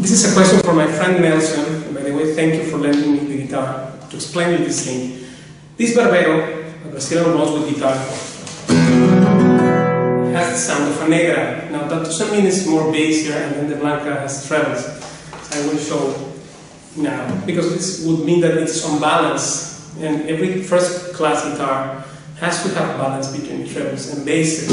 This is a question from my friend Nelson. By the way, thank you for lending me the guitar to explain you this thing. This Barbero, a Brazilian Rosewood guitar, has the sound of a Negra. Now that doesn't mean it's more bass here, and then the blanca has trebles. I will show now, because this would mean that it's on balance, and every first-class guitar has to have balance between trebles and basses.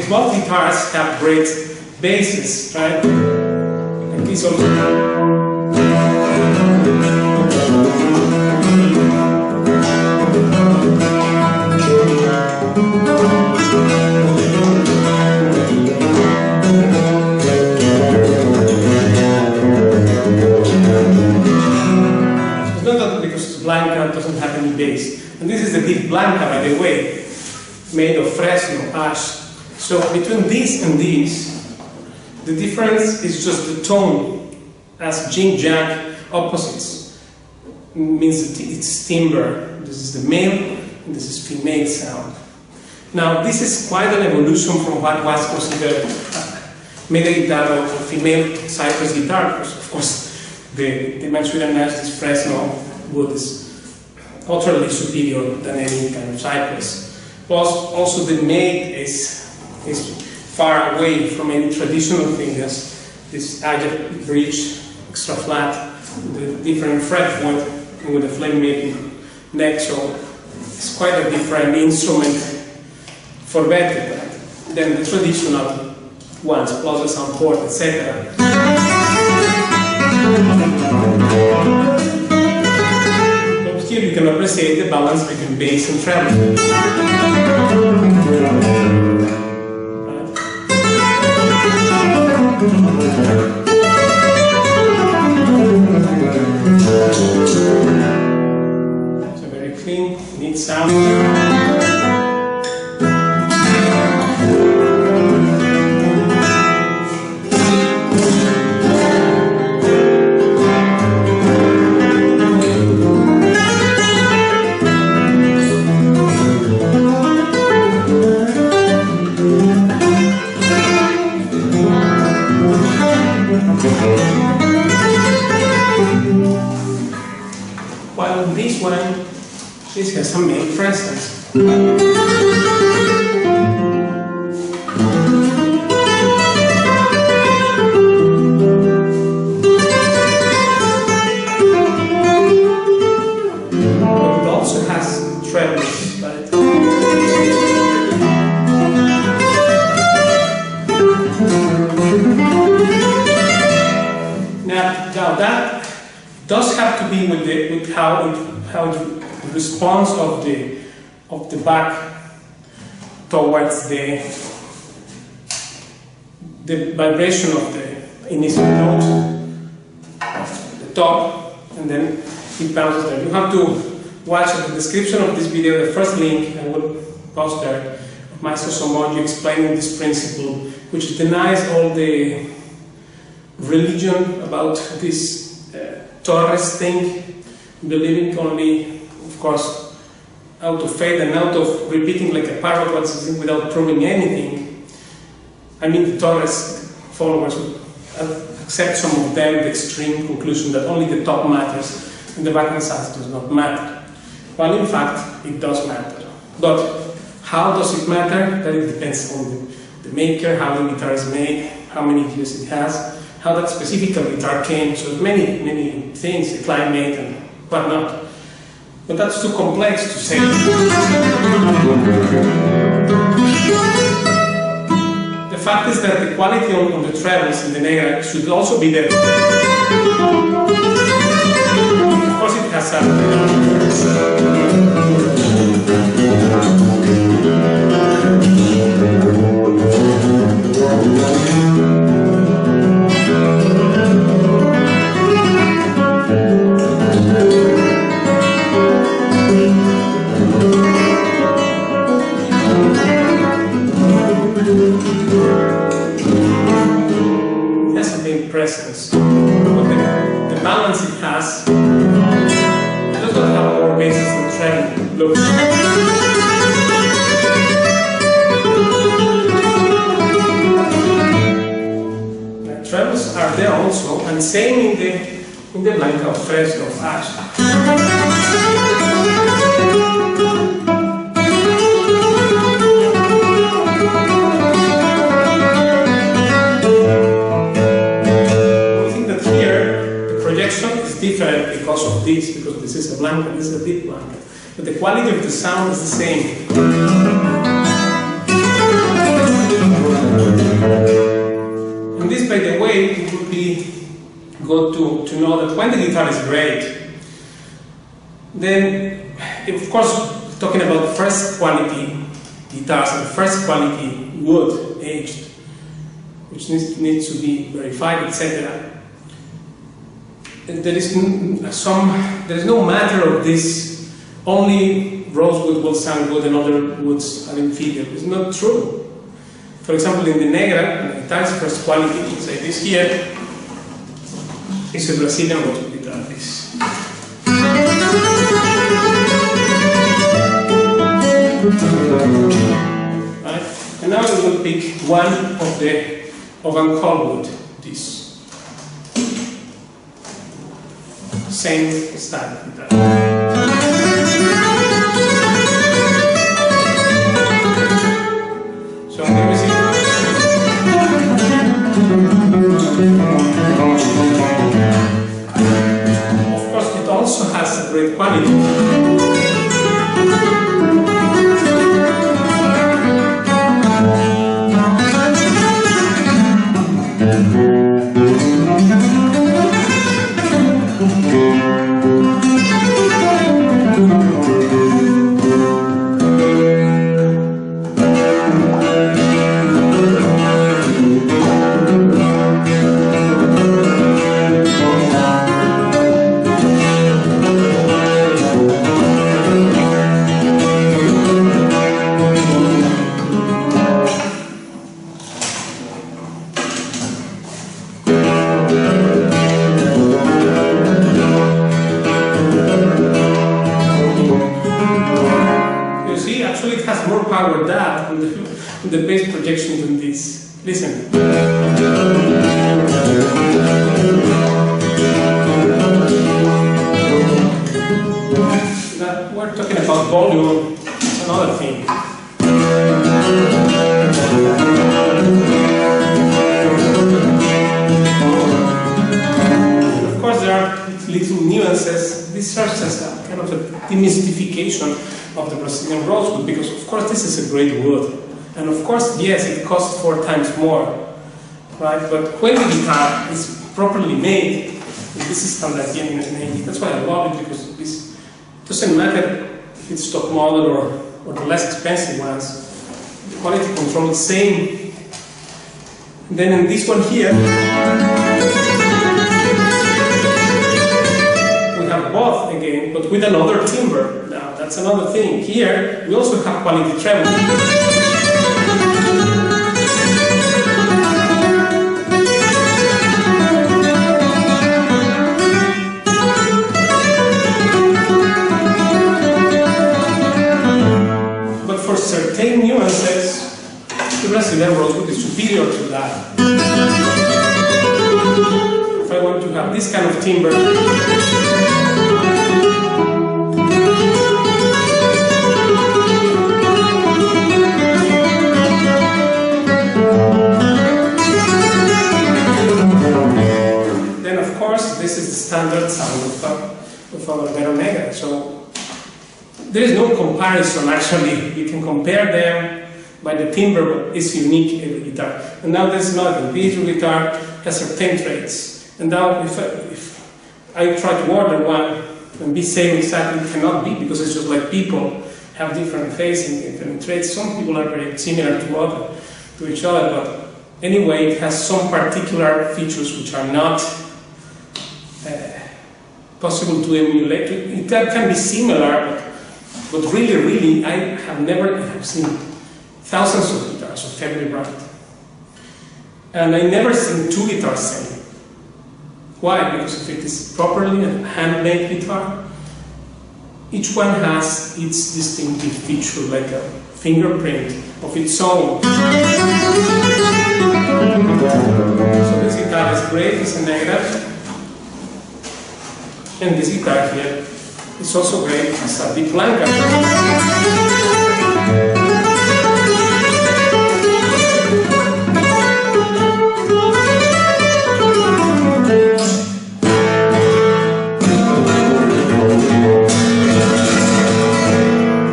Both guitars have great basses, right? And this also. It's not that because blanca doesn't have any bass. And this is the deep blanca, by the way, made of Fresno ash. So between this and this, the difference is just the tone, as yin-yang opposites. It means that it's timbre. This is the male, and this is female sound. Now this is quite an evolution from what was considered male guitar or female Cypress guitar, because of course the Machurian Ash, this Fresno wood is utterly superior than any kind of Cypress. Plus also the male is far away from any traditional thing, as this agate bridge, extra flat, the different fretboard, and with the flame making neck, so it's quite a different instrument for better than the traditional ones, plus the sound port, etc. But here you can appreciate the balance between bass and treble. It's a very clean, neat sound. while this one, this has a main presence. Now that does have to be with how the response of the back towards the vibration of the initial note, the top, and then it bounces there. You have to watch the description of this video, the first link I will post there, of Maestro Somoji explaining this principle, which denies all the religion about this Torres thing, believing only, of course, out of faith and out of repeating like a parrot what's without proving anything. I mean, the Torres followers would accept some of them the extreme conclusion that only the top matters and the back and sides does not matter. While in fact, it does matter. But how does it matter? That it depends on the maker, how the guitar is made, how many gears it has, how that specific guitar came, so many, many things, the climate and whatnot. But that's too complex to say. The fact is that the quality on the trebles in the Negra should also be there. Of course it has a... presence, but the balance it has, it does not have more bases than treble. Look. The trebles are there also, and same in the blanca of Fresno of Ash. Different because of this, because this is a blanca, this is a deep blanca. But the quality of the sound is the same. And this, by the way, it would be good to know that when the guitar is great, then, of course, talking about first quality guitars and first quality wood aged, which needs to be verified, etc. There is no matter of this, only rosewood will sound good and other woods are inferior. It's not true. For example, in the Negra, the guitar's first quality, say this here, is a Brazilian rosewood guitar. Right? And now we will pick one of the Ovangkol wood, this. Same style guitar. So here we see. Of course, it also has a great quality. The bass projection than this. Listen. volume is another thing. Of course, there are little nuances. These are just a kind of a demystification of the Brazilian rosewood, because of course this is a great wood. And of course, yes, it costs 4 times more, right? But when the guitar is properly made, this is Andalusian made. That's why I love it, because this doesn't matter if it's top model or the less expensive ones. The quality control is the same. And then in this one here, we have both again, but with another timbre. Now that's another thing. Here we also have quality treble. Certain nuances, the Brazilian rosewood is superior to that. If I want to have this kind of timbre, then of course this is the standard sound of our Barbero Negra. So there is no comparison actually. You can compare them by the timbre, but it's unique every guitar. And now there's another. This guitar has certain traits. And now if I try to order one and be same exactly, it cannot be, because it's just like people have different facing, different traits. Some people are very similar to each other, but anyway, it has some particular features which are not possible to emulate. It can be similar, but really, I have seen thousands of guitars of every brand. And I never seen 2 guitars same. Why? Because if it is properly a handmade guitar, each one has its distinctive feature, like a fingerprint of its own. So this guitar is great, it's a Negra. And this guitar here, it's also great, it's a big blanca.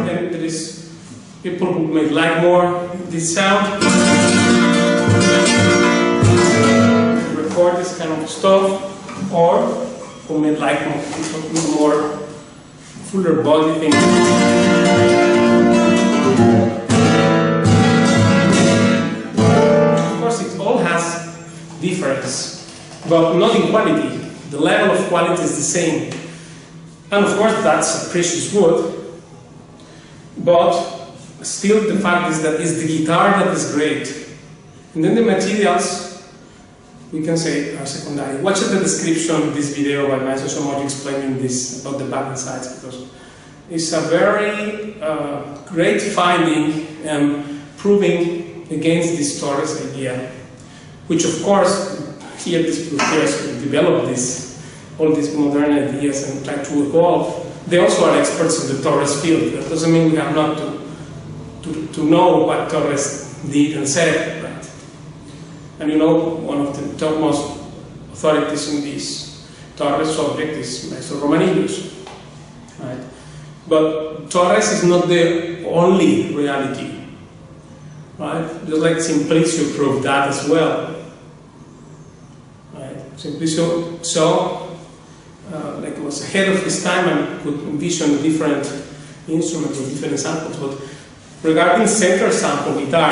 And there is people who may like more this sound, record this kind of stuff, or who may like more fuller body thing. Of course, it all has difference, but not in quality. The level of quality is the same. And of course, that's a precious wood, but still the fact is that it's the guitar that is great. And then the materials, we can say, are secondary. Watch the description of this video by Marcelo so much explaining this about the back and sides, because it's a very great finding and proving against this Torres idea, which of course here these Luthiers developed all these modern ideas and try to evolve. They also are experts in the Torres field. That doesn't mean we have not to know what Torres did and said. And you know, one of the topmost authorities in this Torres subject is Maestro Romanillos, right? But Torres is not the only reality, right? Just like Simplicio proved that as well, right? Simplicio saw, like was ahead of his time and could envision different instruments with different samples. But regarding central sample guitar,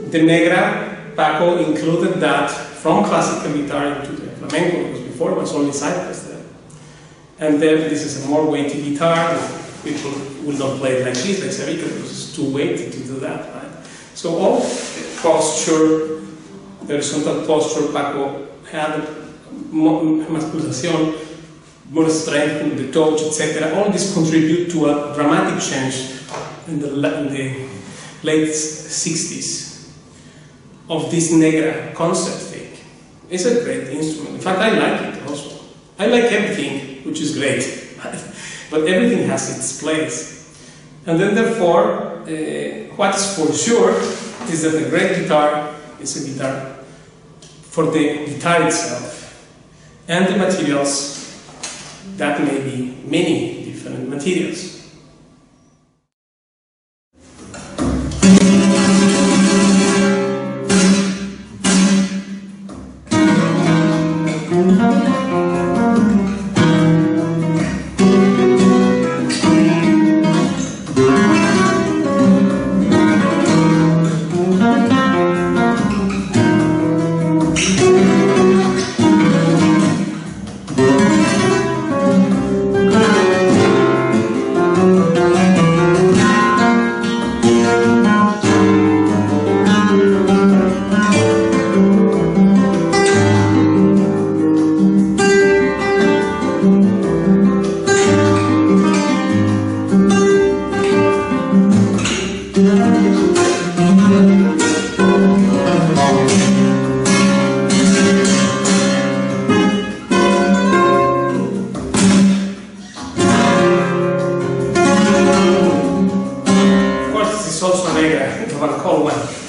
the Negra, Paco included that from classical guitar into the Flamenco, because before it was only Cypress there. And then this is a more weighty guitar. People will not play it like this, like Sevilla, because it's too weighty to do that, right? So all posture, the horizontal posture, Paco had musculación, more strength in the touch, etc. All this contribute to a dramatic change in the late 60s of this Negra concept thing. It's a great instrument. In fact, I like it also. I like everything, which is great, but everything has its place. And then therefore, what is for sure is that a great guitar is a guitar for the guitar itself, and the materials, that may be many different materials. Also Negra, the Ovangkol one.